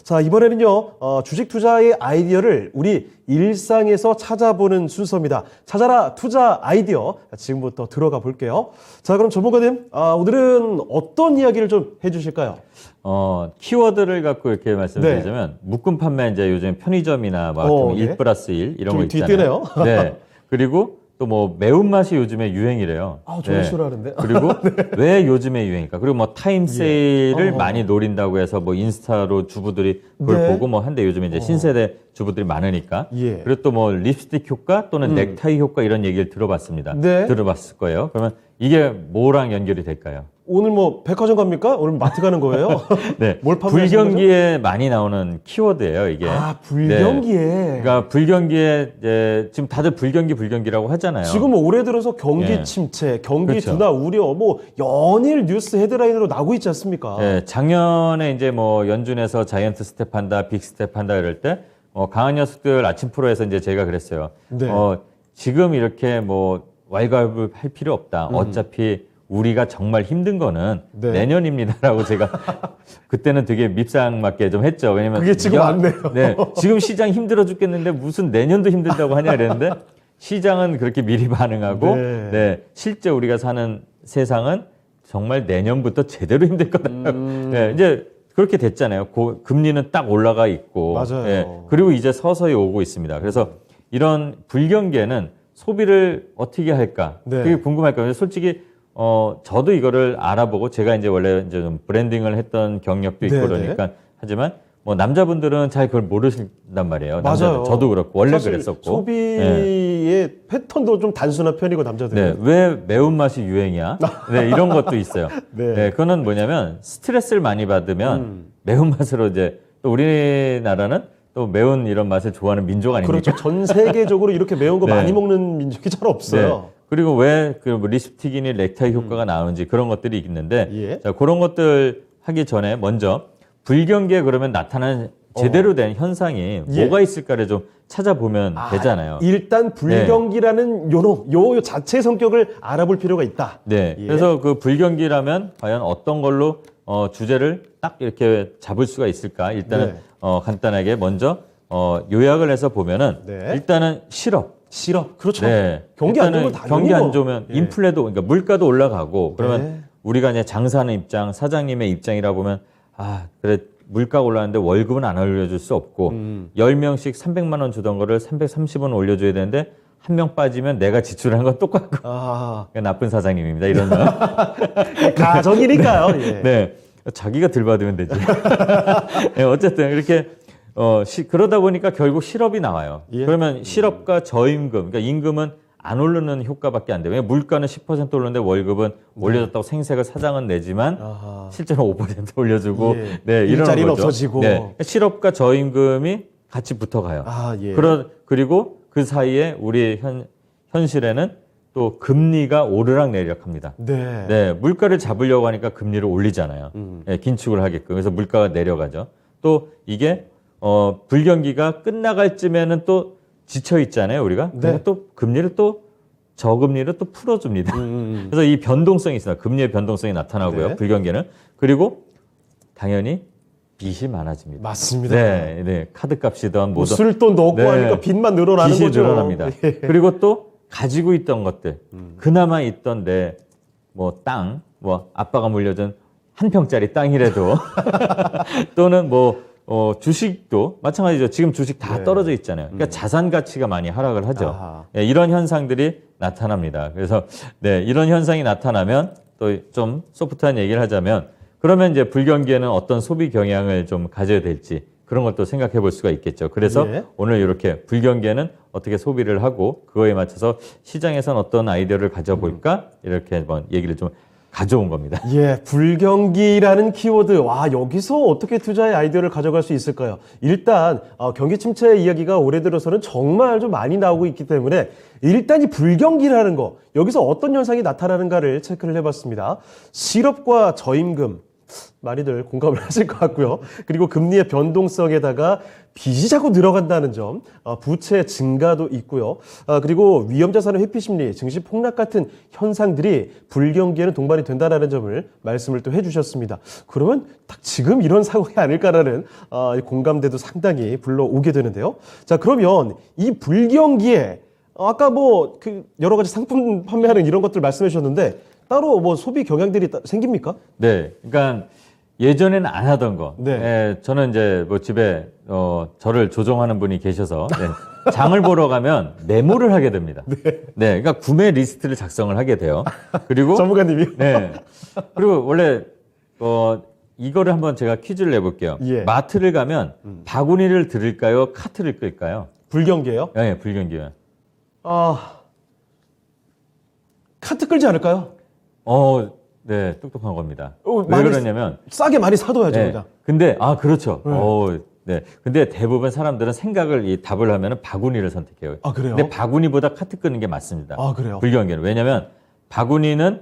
자, 이번에는요, 주식 투자의 아이디어를 우리 일상에서 찾아보는 순서입니다. 찾아라 투자 아이디어. 지금부터 들어가 볼게요. 자, 그럼 전문가님, 오늘은 어떤 이야기를 좀 해주실까요? 키워드를 갖고 이렇게 말씀드리자면, 묶음 판매 이제 요즘 편의점이나 막 1+1 이런 거 있잖아요. 뒤뜨네요. 네. 그리고 또 뭐 매운맛이 요즘에 유행이래요. 저는 싫어하는데. 그리고 왜 요즘에 유행일까? 그리고 뭐 타임 세일을 많이 노린다고 해서 뭐 인스타로 주부들이 그걸 보고 뭐 한데 요즘에 이제 신세대 주부들이 많으니까. 그리고 또 뭐 립스틱 효과 또는 넥타이 효과 이런 얘기를 들어봤습니다. 들어봤을 거예요. 그러면 이게 뭐랑 연결이 될까요? 오늘 뭐 백화점 갑니까? 오늘 마트 가는 거예요? 네. 뭘 판매하시는 거죠? 불경기에 많이 나오는 키워드예요, 이게. 불경기에. 네. 그러니까 불경기에 이제 지금 다들 불경기라고 하잖아요. 지금 올해 들어서 경기 침체, 경기 그렇죠. 둔화 우려, 뭐 연일 뉴스 헤드라인으로 나오고 있지 않습니까? 네, 작년에 이제 뭐 연준에서 자이언트 스텝한다, 빅 스텝한다 이럴 때 강한 녀석들 아침 프로에서 이제 제가 그랬어요. 지금 이렇게 뭐 왈가왈부할 필요 없다. 어차피 우리가 정말 힘든 거는 내년입니다라고 제가 그때는 되게 밉상맞게 좀 했죠. 왜냐면 그게 지금 왔네요. 네, 지금 시장 힘들어 죽겠는데 무슨 내년도 힘들다고 하냐 그랬는데 시장은 그렇게 미리 반응하고 실제 우리가 사는 세상은 정말 내년부터 제대로 힘들 거다. 이제 그렇게 됐잖아요. 금리는 딱 올라가 있고. 맞아요. 그리고 이제 서서히 오고 있습니다. 그래서 이런 불경기에는 소비를 어떻게 할까? 그게 궁금할 거예요. 솔직히 저도 이거를 알아보고 제가 이제 원래 이제 좀 브랜딩을 했던 경력도 있고 그러니까 하지만 뭐 남자분들은 잘 그걸 모르신단 말이에요. 맞아요. 저도 그렇고 원래 그랬었고. 소비의 패턴도 좀 단순한 편이고 남자들은. 왜 매운맛이 유행이야? 이런 것도 있어요. 그거는 뭐냐면 스트레스를 많이 받으면 매운맛으로 이제 또 우리나라는 또 매운 이런 맛을 좋아하는 민족 아닙니까? 그렇죠. 전 세계적으로 이렇게 매운 거 많이 먹는 민족이 잘 없어요. 그리고 왜 그 립스틱이니 넥타이 효과가 나오는지 그런 것들이 있는데 자, 그런 것들 하기 전에 먼저 불경기에 그러면 나타나는 제대로 된 현상이 뭐가 있을까를 좀 찾아보면 되잖아요. 일단 불경기라는 요 자체의 성격을 알아볼 필요가 있다. 그래서 그 불경기라면 과연 어떤 걸로 주제를 딱 이렇게 잡을 수가 있을까? 일단은 간단하게 먼저 요약을 해서 보면은 일단은 실업, 그렇죠. 경기 안 좋으면 경기 안 좋으면 인플레도 그러니까 물가도 올라가고 그러면 우리가 이제 장사하는 입장, 사장님의 입장이라 보면 그래 물가 올랐는데 월급은 안 올려줄 수 없고 10명씩 300만 원 주던 거를 330원 올려줘야 되는데 한 명 빠지면 내가 지출한 건 똑같고 그러니까 나쁜 사장님입니다. 이런 거. 가정이니까요. 자기가 들 받으면 되지. 어쨌든 이렇게 그러다 보니까 결국 실업이 나와요. 그러면 실업과 저임금, 그러니까 임금은 안 오르는 효과밖에 안 돼요. 왜냐면 물가는 10% 오르는데 월급은 올려줬다고 생색을 사장은 내지만 실제로 5% 올려주고 일자리는 없어지고 실업과 저임금이 같이 붙어가요. 그리고 그 사이에 우리 현실에는 또 금리가 오르락내리락합니다. 물가를 잡으려고 하니까 금리를 올리잖아요. 긴축을 하게끔. 그래서 물가가 내려가죠. 또 이게 불경기가 끝나갈 쯤에는 또 지쳐 있잖아요, 우리가. 또 금리를 또 저금리를 또 풀어줍니다. 그래서 이 변동성이 있습니다. 금리의 변동성이 나타나고요, 불경기는. 그리고 당연히 빚이 많아집니다. 맞습니다. 카드 값이든 뭐 술도 넣고 하니까 빚만 늘어나는 빚이 거죠. 늘어납니다. 그리고 또 가지고 있던 것들, 그나마 있던 내 뭐 땅, 뭐 아빠가 물려준 한 평짜리 땅이라도 또는 뭐 주식도 마찬가지죠. 지금 주식 다 떨어져 있잖아요. 그러니까 자산 가치가 많이 하락을 하죠. 이런 현상들이 나타납니다. 그래서 이런 현상이 나타나면 또 좀 소프트한 얘기를 하자면 그러면 이제 불경기에는 어떤 소비 경향을 좀 가져야 될지 그런 것도 생각해 볼 수가 있겠죠. 그래서 오늘 이렇게 불경기에는 어떻게 소비를 하고 그거에 맞춰서 시장에선 어떤 아이디어를 가져볼까 이렇게 한번 얘기를 좀 가져온 겁니다. 불경기라는 키워드. 여기서 어떻게 투자의 아이디어를 가져갈 수 있을까요? 일단 경기 침체 이야기가 올해 들어서는 정말 좀 많이 나오고 있기 때문에 일단 이 불경기라는 거 여기서 어떤 현상이 나타나는가를 체크를 해봤습니다. 실업과 저임금 많이들 공감을 하실 것 같고요. 그리고 금리의 변동성에다가 빚이 자꾸 늘어간다는 점, 부채 증가도 있고요. 그리고 위험자산의 회피 심리, 증시 폭락 같은 현상들이 불경기에는 동반이 된다는 점을 말씀을 또 해주셨습니다. 그러면 딱 지금 이런 상황이 아닐까라는 공감대도 상당히 불러오게 되는데요. 자, 그러면 이 불경기에 아까 뭐 그 여러 가지 상품 판매하는 이런 것들 말씀해 주셨는데 따로 뭐 소비 경향들이 생깁니까? 네, 그러니까 예전에는 안 하던 거. 네. 예, 저는 이제 뭐 집에 저를 조종하는 분이 계셔서 네, 장을 보러 가면 메모를 하게 됩니다. 네, 그러니까 구매 리스트를 작성을 하게 돼요. 그리고 전문가님이. 네, 그리고 원래 이거를 한번 제가 퀴즈를 내볼게요. 예. 마트를 가면 바구니를 들을까요, 카트를 끌까요? 불경기예요? 네, 불경기요. 카트 끌지 않을까요? 네, 똑똑한 겁니다. 왜 많이 그러냐면 싸게 많이 사둬야죠. 네. 그냥. 근데 그렇죠. 네. 근데 대부분 사람들은 생각을 이 답을 하면은 바구니를 선택해요. 아, 그래요? 근데 바구니보다 카트 끄는 게 맞습니다. 아, 그래요? 불경기는. 왜냐면 바구니는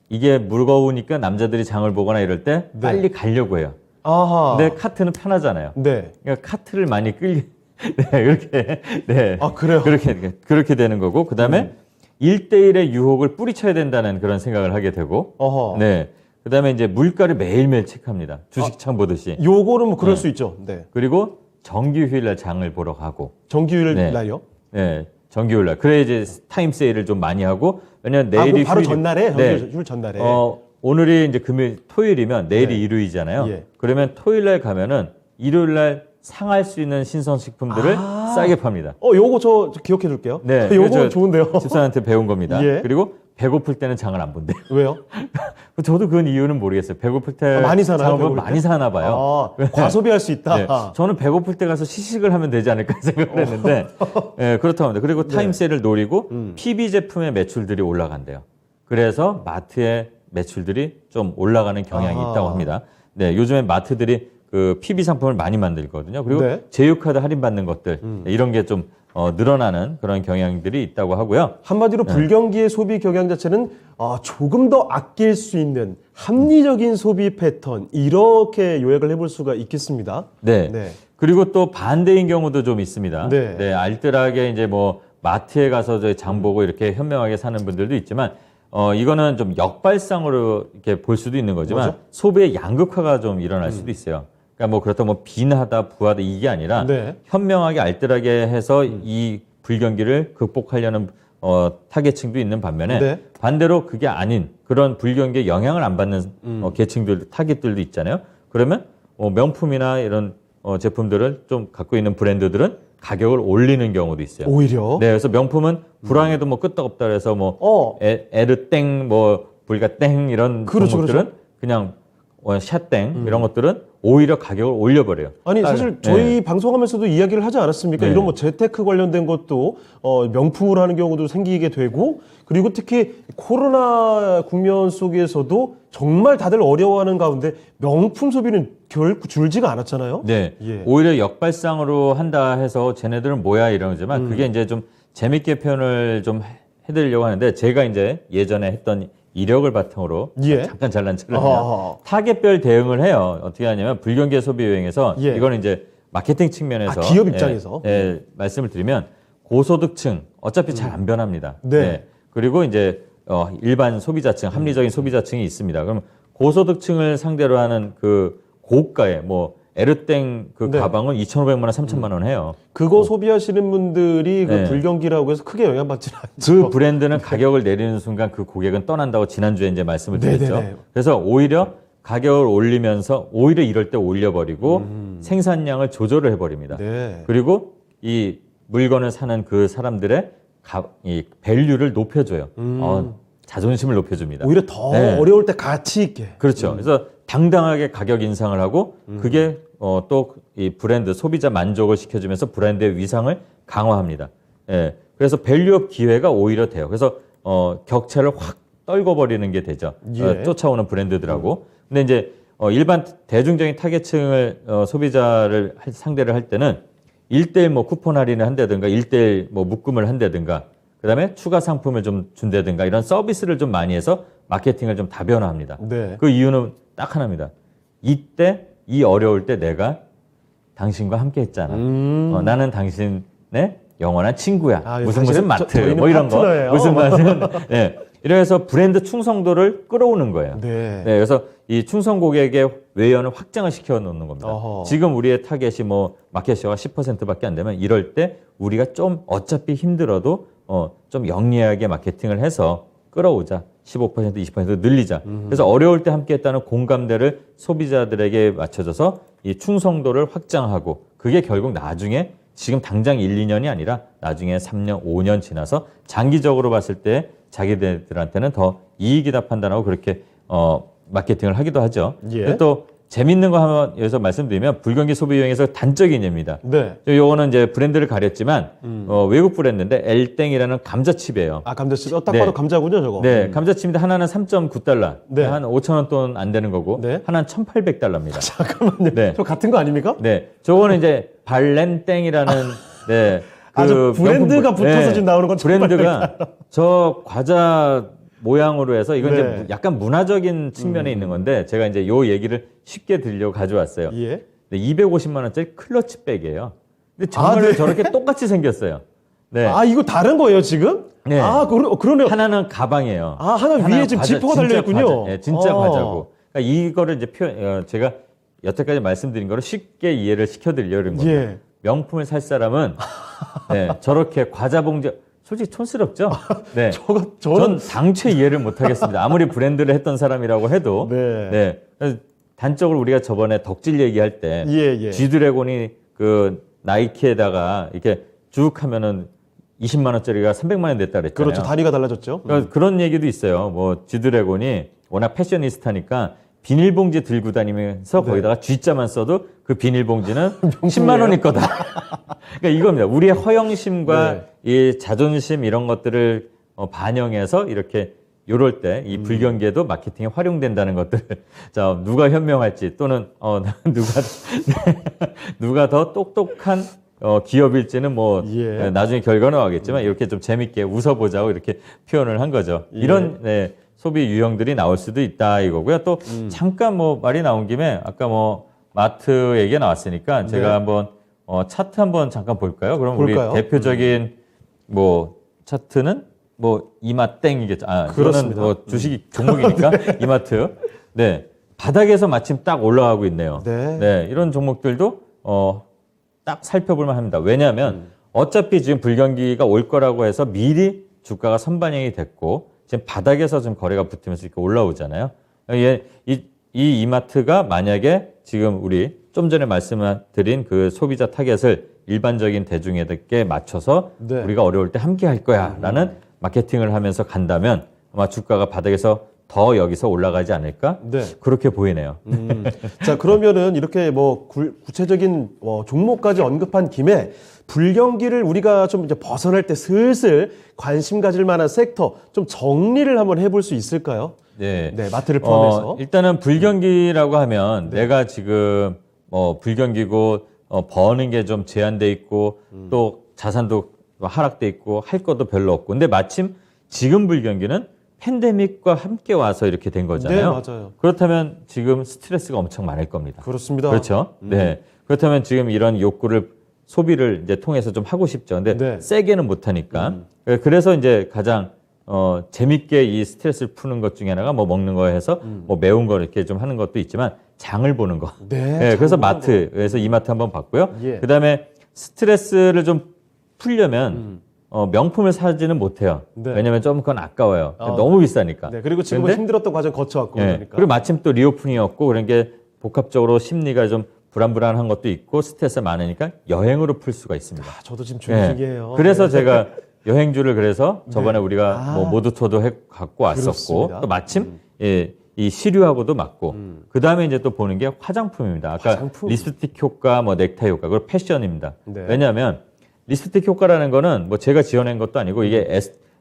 이게 무거우니까 남자들이 장을 보거나 이럴 때 네. 빨리 가려고 해요. 아하. 근데 카트는 편하잖아요. 네. 그러니까 카트를 많이 네, 이렇게 네. 아, 그래요? 그렇게 되는 거고 그다음에 1대1의 유혹을 뿌리쳐야 된다는 그런 생각을 하게 되고 어허. 네. 그다음에 이제 물가를 매일매일 체크합니다. 주식창 보듯이. 요거는 뭐 그럴 네. 수 있죠. 네. 그리고 정기휴일 날 장을 보러 가고. 정규일 네. 날요? 네. 정기휴일 날. 그래 이제 타임 세일을 좀 많이 하고 왜냐면 내일이 그 바로 휴일이- 전날에? 네. 정규일 전날에. 오늘이 이제 토요일이면 내일이 네. 일요일이잖아요. 예. 그러면 토요일 날 가면은 일요일 날 상할 수 있는 신선식품들을 싸게 팝니다. 요거 저 기억해 둘게요. 네. 요거 그래서 좋은데요. 집사한테 배운 겁니다. 예. 그리고 배고플 때는 장을 안 본대요. 왜요? 저도 그건 이유는 모르겠어요. 배고플 때 많이 사나요? 장을 보면 배고플 때? 많이 사나 봐요. 과소비할 수 있다. 네. 저는 배고플 때 가서 시식을 하면 되지 않을까 생각을 했는데 그렇다고 합니다. 그리고 타임세일을 노리고 PB 제품의 매출들이 올라간대요. 그래서 마트의 매출들이 좀 올라가는 경향이 아하. 있다고 합니다. 네, 요즘에 마트들이 그 PB 상품을 많이 만들거든요. 그리고 네. 제휴카드 할인받는 것들 이런 게 좀 늘어나는 그런 경향들이 있다고 하고요. 한마디로 불경기의 소비 경향 자체는 조금 더 아낄 수 있는 합리적인 소비 패턴 이렇게 요약을 해볼 수가 있겠습니다. 네. 네. 그리고 또 반대인 경우도 좀 있습니다. 네. 네. 알뜰하게 이제 뭐 마트에 가서 저희 장 보고 이렇게 현명하게 사는 분들도 있지만 이거는 좀 역발상으로 이렇게 볼 수도 있는 거지만 뭐죠? 소비의 양극화가 좀 일어날 수도 있어요. 그러니까 뭐 그렇다고 뭐 빈하다, 부하다 이게 아니라 네. 현명하게 알뜰하게 해서 이 불경기를 극복하려는 타겟층도 있는 반면에 네. 반대로 그게 아닌 그런 불경기에 영향을 안 받는 계층들, 타겟들도 있잖아요. 그러면 명품이나 이런 제품들을 좀 갖고 있는 브랜드들은 가격을 올리는 경우도 있어요. 오히려. 네, 그래서 명품은 불황에도 뭐 끄떡없다 그래서 뭐 에르땡, 뭐 불가땡 이런 그렇죠, 종목들은 그냥 샷땡 이런 것들은 오히려 가격을 올려버려요. 아니 사실 저희 방송하면서도 이야기를 하지 않았습니까? 네. 이런 뭐 재테크 관련된 것도 명품으로 하는 경우도 생기게 되고 그리고 특히 코로나 국면 속에서도 정말 다들 어려워하는 가운데 명품 소비는 결코 줄지가 않았잖아요. 네, 예. 오히려 역발상으로 한다 해서 쟤네들은 뭐야 이러지만 그게 이제 좀 재밌게 표현을 좀 해드리려고 하는데 제가 이제 예전에 했던 이력을 바탕으로 예. 잠깐 잘난 척을 어허. 하면 타겟별 대응을 해요. 어떻게 하냐면 불경기 소비 여행에서 예. 이거는 이제 마케팅 측면에서 기업 입장에서. 말씀을 드리면 고소득층 어차피 잘 안 변합니다. 네. 그리고 이제 일반 소비자층, 합리적인 소비자층이 있습니다. 그럼 고소득층을 상대로 하는 그 고가의 뭐 에르땡 그 네. 가방은 2,500만 원, 3,000만 원 해요. 그거 소비하시는 분들이 그 네. 불경기라고 해서 크게 영향받지는 않죠. 그 브랜드는 가격을 내리는 순간 그 고객은 떠난다고 지난주에 이제 말씀을 드렸죠. 네네네. 그래서 오히려 가격을 올리면서 오히려 이럴 때 올려버리고 생산량을 조절을 해버립니다. 네. 그리고 이 물건을 사는 그 사람들의 이 밸류를 높여줘요. 자존심을 높여줍니다. 오히려 더 네. 어려울 때 가치 있게. 그렇죠. 그래서 당당하게 가격 인상을 하고 그게 또 이 브랜드 소비자 만족을 시켜주면서 브랜드의 위상을 강화합니다. 예. 그래서 밸류업 기회가 오히려 돼요. 그래서 격차를 확 떨궈버리는 게 되죠. 예. 쫓아오는 브랜드들하고. 근데 이제 일반 대중적인 타겟층을 소비자를 상대를 할 때는 1대1 뭐 쿠폰 할인을 한다든가 1대1 뭐 묶음을 한다든가 그다음에 추가 상품을 좀 준다든가 이런 서비스를 좀 많이 해서 마케팅을 좀 다변화합니다. 네. 그 이유는 딱 하나입니다. 이때 이 어려울 때 내가 당신과 함께 했잖아. 나는 당신의 영원한 친구야. 아, 무슨 당신은 마트 저희는 뭐 이런 파트너예요. 거. 무슨 무슨 네. 이래서 브랜드 충성도를 끌어오는 거예요. 네. 그래서 이 충성 고객의 외연을 확장을 시켜 놓는 겁니다. 어허. 지금 우리의 타겟이 뭐 마켓시어가 10%밖에 안 되면 이럴 때 우리가 좀 어차피 힘들어도 좀 영리하게 마케팅을 해서 끌어오자. 15% 20% 늘리자. 그래서 어려울 때 함께 했다는 공감대를 소비자들에게 맞춰줘서 이 충성도를 확장하고 그게 결국 나중에 지금 당장 1, 2년이 아니라 나중에 3년, 5년 지나서 장기적으로 봤을 때 자기들한테는 더 이익이다 판단하고 그렇게 마케팅을 하기도 하죠. 예. 또 재밌는 거 한번 여기서 말씀드리면 불경기 소비 유행에서 단적인 예입니다. 네. 요거는 이제 브랜드를 가렸지만 외국 브랜드인데 엘땡이라는 감자칩이에요. 아, 감자칩. 딱 네. 봐도 감자군요, 저거. 네, 감자칩인데 하나는 3.9달러, 네. 한 5,000원 돈 안 되는 거고, 네. 하나는 1,800달러입니다. 잠깐만요. 네. 저 같은 거 아닙니까? 네, 저거는 이제 발렌땡이라는 네, 아주 브랜드가 붙어서 지금 나오는 건 브랜드가 저 과자 모양으로 해서 이건 네. 이제 약간 문화적인 측면에 있는 건데 제가 이제 요 얘기를 쉽게 드리려고 가져왔어요. 예. 네, 250만 원짜리 클러치백이에요. 근데 정말로 네. 저렇게 똑같이 생겼어요. 네. 아, 이거 다른 거예요, 지금? 네. 아, 그러네요. 하나는 가방이에요. 아, 하나 위에 지금 지퍼가 진짜 달려있군요. 과자, 네, 진짜 아. 과자고. 그러니까 이거를 이제 제가 여태까지 말씀드린 거를 쉽게 이해를 시켜드리려는 겁니다. 예. 명품을 살 사람은 네, 저렇게 과자 봉지 솔직히 촌스럽죠. 네, 저는 전 당최 이해를 못하겠습니다. 아무리 브랜드를 했던 사람이라고 해도 네. 그래서 단적으로 우리가 저번에 덕질 얘기할 때 예. G드래곤이 그 나이키에다가 이렇게 쭉 하면은 20만 원짜리가 300만 원 됐다 그랬잖아요. 그렇죠. 단위가 달라졌죠. 그러니까 그런 얘기도 있어요. 뭐 G드래곤이 워낙 패셔니스타니까 비닐봉지 들고 다니면서 네. 거기다가 G자만 써도 그 비닐봉지는 10만 원일 거다. 그러니까 이겁니다. 우리의 허영심과 네. 이 자존심 이런 것들을 반영해서 이렇게 요럴 때 이 불경기에도 마케팅에 활용된다는 것들. 자, 누가 현명할지 또는 누가 더 똑똑한 기업일지는 뭐 예. 나중에 결과는 나오겠지만 이렇게 좀 재밌게 웃어보자고 이렇게 표현을 한 거죠. 예. 이런 네, 소비 유형들이 나올 수도 있다 이거고요. 또 잠깐 뭐 말이 나온 김에 아까 뭐 마트 얘기가 나왔으니까 제가 네. 한번 차트 한번 잠깐 볼까요? 그럼 볼까요? 우리 대표적인 뭐 차트는 뭐 이마땡이겠죠. 이거는 그렇습니다. 뭐 주식 종목이니까 이마트. 네. 바닥에서 마침 딱 올라가고 있네요. 네. 이런 종목들도 딱 살펴볼 만합니다. 왜냐하면 어차피 지금 불경기가 올 거라고 해서 미리 주가가 선반영이 됐고 지금 바닥에서 좀 거래가 붙으면서 이렇게 올라오잖아요. 이 이마트가 만약에 지금 우리 좀 전에 말씀드린 그 소비자 타겟을 일반적인 대중에게 맞춰서 네. 우리가 어려울 때 함께 할 거야라는 마케팅을 하면서 간다면 아마 주가가 바닥에서 더 여기서 올라가지 않을까? 네. 그렇게 보이네요. 자, 그러면은 이렇게 뭐 구체적인 종목까지 언급한 김에 불경기를 우리가 좀 이제 벗어날 때 슬슬 관심 가질 만한 섹터 좀 정리를 한번 해볼 수 있을까요? 네. 네, 마트를 포함해서. 일단은 불경기라고 하면 내가 지금 불경기고 버는 게 좀 제한돼 있고 또 자산도 하락돼 있고 할 것도 별로 없고 근데 마침 지금 불경기는 팬데믹과 함께 와서 이렇게 된 거잖아요. 네, 맞아요. 그렇다면 지금 스트레스가 엄청 많을 겁니다. 그렇습니다. 그렇죠. 네. 그렇다면 지금 이런 욕구를 소비를 이제 통해서 좀 하고 싶죠. 근데 네. 세게는 못 하니까. 그래서 이제 가장 재밌게 이 스트레스를 푸는 것 중에 하나가 뭐 먹는 거 해서 뭐 매운 거 이렇게 좀 하는 것도 있지만 장을 보는 거. 네, 그래서 장을 보는 마트에서 이마트 한번 봤고요. 예. 그다음에 스트레스를 좀 풀려면 명품을 사지는 못해요. 네. 왜냐면 좀 그건 아까워요. 너무 비싸니까. 네, 그리고 지금 근데 힘들었던 과정 거쳐왔고 예. 그러니까. 그리고 마침 또 리오프닝이었고 그런 게 복합적으로 심리가 좀 불안불안한 것도 있고 스트레스 많으니까 여행으로 풀 수가 있습니다. 저도 지금 준비 예. 중이에요. 그래서 네. 제가 여행주를 그래서 저번에 우리가 아. 뭐 모두토도 갖고 왔었고 그렇습니다. 또 마침 이 시류하고도 맞고 그 다음에 이제 또 보는 게 화장품입니다. 아까 화장품. 립스틱 효과, 뭐 넥타이 효과, 그리고 패션입니다. 네. 왜냐하면 립스틱 효과라는 거는 뭐 제가 지어낸 것도 아니고 이게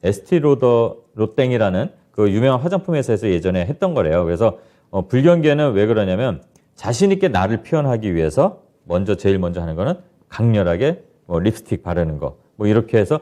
에스티로땡이라는 그 유명한 화장품 회사에서 예전에 했던 거래요. 그래서 불경기에는 왜 그러냐면 자신 있게 나를 표현하기 위해서 제일 먼저 하는 거는 강렬하게 립스틱 바르는 거. 뭐 이렇게 해서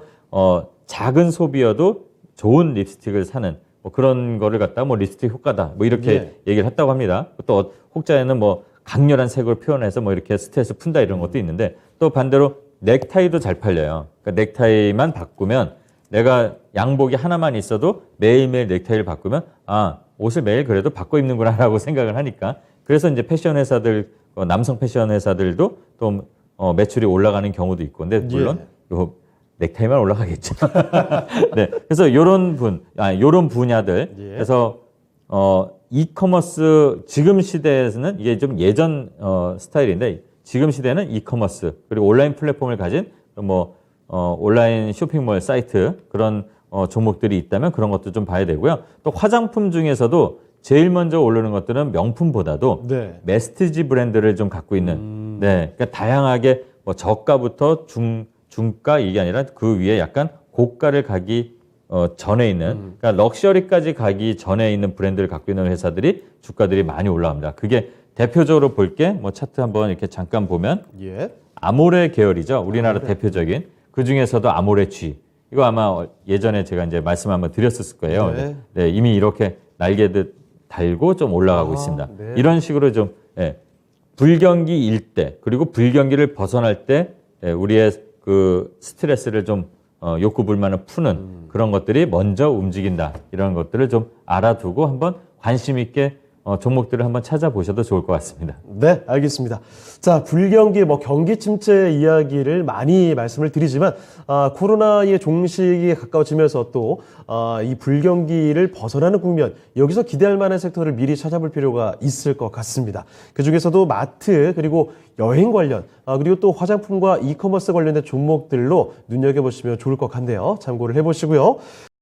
작은 소비여도 좋은 립스틱을 사는 뭐 그런 거를 갖다 뭐 립스틱 효과다 뭐 이렇게 예. 얘기를 했다고 합니다. 또 혹자에는 뭐 강렬한 색을 표현해서 뭐 이렇게 스트레스 푼다 이런 것도 있는데 또 반대로 넥타이도 잘 팔려요. 그러니까 넥타이만 바꾸면 내가 양복이 하나만 있어도 매일매일 넥타이를 바꾸면 아 옷을 매일 그래도 바꿔 입는구나라고 생각을 하니까 그래서 이제 패션 회사들 남성 패션 회사들도 또 매출이 올라가는 경우도 있고 근데 물론 요 넥타이만 올라가겠죠. 네, 그래서 요런 분야들 그래서 이커머스 지금 시대에서는 이게 좀 예전 스타일인데 지금 시대는 이커머스 그리고 온라인 플랫폼을 가진 뭐 온라인 쇼핑몰 사이트 그런 종목들이 있다면 그런 것도 좀 봐야 되고요. 또 화장품 중에서도 제일 먼저 오르는 것들은 명품보다도 네. 메스티지 브랜드를 좀 갖고 있는 네, 그러니까 다양하게 뭐 저가부터 중가 이게 아니라 그 위에 약간 고가를 가기 전에 있는 그러니까 럭셔리까지 가기 전에 있는 브랜드를 갖고 있는 회사들이 주가들이 많이 올라갑니다. 그게 대표적으로 볼 게 뭐 차트 한번 이렇게 잠깐 보면 예. 아모레 계열이죠. 우리나라 대표적인 그 중에서도 아모레 G 이거 아마 예전에 제가 이제 말씀 한번 드렸을 거예요. 네. 네, 이미 이렇게 날개도 달고 좀 올라가고 있습니다. 네. 이런 식으로 좀 불경기 일대 그리고 불경기를 벗어날 때 우리의 그 스트레스를 좀 욕구 불만을 푸는 그런 것들이 먼저 움직인다. 이런 것들을 좀 알아두고 한번 관심 있게 종목들을 한번 찾아보셔도 좋을 것 같습니다. 네, 알겠습니다. 자, 불경기, 경기 침체 이야기를 많이 말씀을 드리지만, 코로나의 종식이 가까워지면서 또, 이 불경기를 벗어나는 국면, 여기서 기대할 만한 섹터를 미리 찾아볼 필요가 있을 것 같습니다. 그 중에서도 마트, 그리고 여행 관련, 그리고 또 화장품과 이커머스 관련된 종목들로 눈여겨보시면 좋을 것 같네요. 참고를 해보시고요.